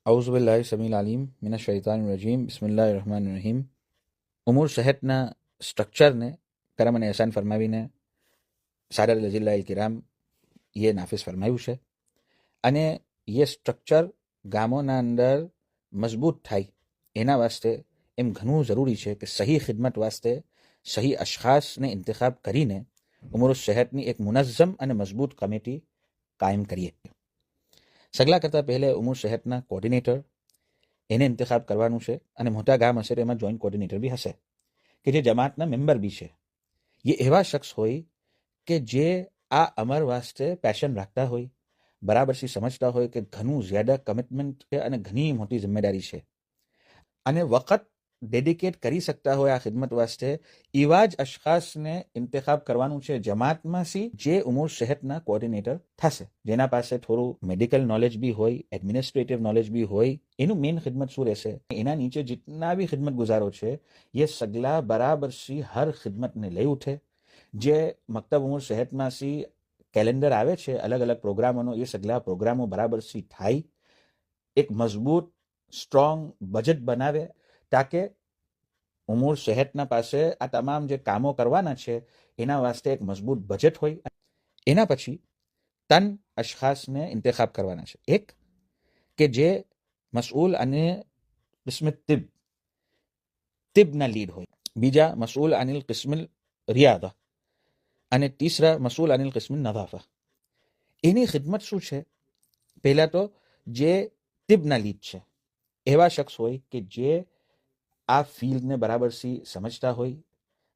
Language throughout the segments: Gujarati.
औज़ुबिल्लाहि समील अलीम मिनश शैतानिर रजीम बिस्मिल्लाहिर रहमानिर रहीम। ઉમુર સેહતના સ્ટ્રક્ચરને કરમ અને એહસાન ફરમાવીને સાદર લજીલ્લાહિલ કિરામ એ નાફિઝ ફરમાયું છે અને એ સ્ટ્રક્ચર ગામોના અંદર મજબૂત થાય એના વાસ્તે એમ ઘણું જરૂરી છે કે સહી ખિદમત વાસ્તે સહી અશખાસને ઇંતખાબ કરીને ઉમુર સેહતની એક મુનઝ્ઝમ અને મજબૂત કમિટી કાયમ કરીએ. સગલા કરતાં પહેલે ઉમુર સેહતના કોર્ડિનેટર એને ઇંતખાબ કરવાનું છે અને મોટા ગામ હશે તો એમાં જોઈન્ટ કોર્ડિનેટર બી હશે કે જે જમાતના મેમ્બર બી છે. એ એવા શખ્સ હોય કે જે આ અમર વાસ્તે પેશન રાખતા હોય, બરાબરથી સમજતા હોય કે ઘણું જ્યાદા કમિટમેન્ટ છે અને ઘણી મોટી જિમ્મેદારી છે અને વખત ડેડિકેટ કરી શકતા હોય આ ખિદમત વાસ્તે, એવા જ અશખાસને ઇંતખાબ કરવાનું છે જમાતમાંથી જે ઉમુર સેહતના કોર્ડિનેટર થશે, જેના પાસે થોડું મેડિકલ નોલેજ બી હોય, એડમિનિસ્ટ્રેટિવ નોલેજ બી હોય. એનું મેઇન ખિદમત શું રહેશે, એના નીચે जितना બી ખિદમત ગુજારો છે એ સગલા બરાબરથી હર ખિદમતને લઈ ઉઠે. જે મકતબ ઉમુર સેહતમાંથી કેલેન્ડર આવે છે અલગ અલગ પ્રોગ્રામોનો, એ સગલા પ્રોગ્રામો બરાબરથી થાય. એક મજબૂત સ્ટ્રોંગ બજેટ બનાવે તાકે ઉમુર સેહતના પાસે આ તમામ જે કામો કરવાના છે એના વાસ્તે એક મજબૂત બજેટ હોય. એના પછી 3 અશખાસને ઇંતખાબ કરવાના છે. એક કે જે મસૂલ અને કિસ્મ તિબના લીડ હોય, બીજા મસૂલ અનિલ કિસ્મ રિયાદા અને તીસરા મસૂલ અનિલ કિસ્મ નઝાફા. એની ખિદમત શું છે, પહેલા તો જે તિબના લીડ છે એવા શખ્સ હોય કે જે આ ફિલ્ડને બરાબરથી સમજતા હોય,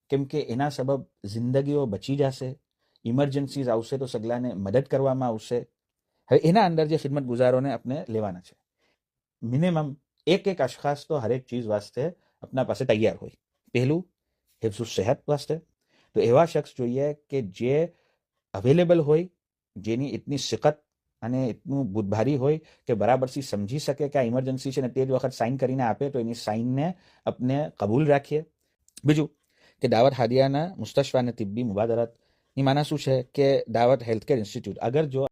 કેમ કે એના સબબ જિંદગીઓ બચી જશે, ઇમરજન્સીઝ આવશે તો સગલાને મદદ કરવામાં આવશે. હવે એના અંદર જે ખિદમત ગુજારોને આપણે લેવાના છે, મિનિમમ એક અશખાસ તો હરેક ચીજ વાસ્તે આપણા પાસે તૈયાર હોય. પહેલું હિફ્ઝુસ સેહત વાસ્તે તો એવા શખ્સ જોઈએ કે જે અવેલેબલ હોય, જેની એટલી સિકત અને એટલું બુદ્ધભારી હોય કે બરાબરથી સમજી શકે કે આ ઇમરજન્સી છે ને તે જ વખત સાઇન કરીને આપે તો એની સાઇનને આપણે કબૂલ રાખીએ. બીજું કે દાવત હાદિયાના મુસ્તશફા અને તિબ્બી મુબાદરાતની માના શું છે કે દાવત હેલ્થકેર ઇન્સ્ટિટ્યૂટ, અગર જો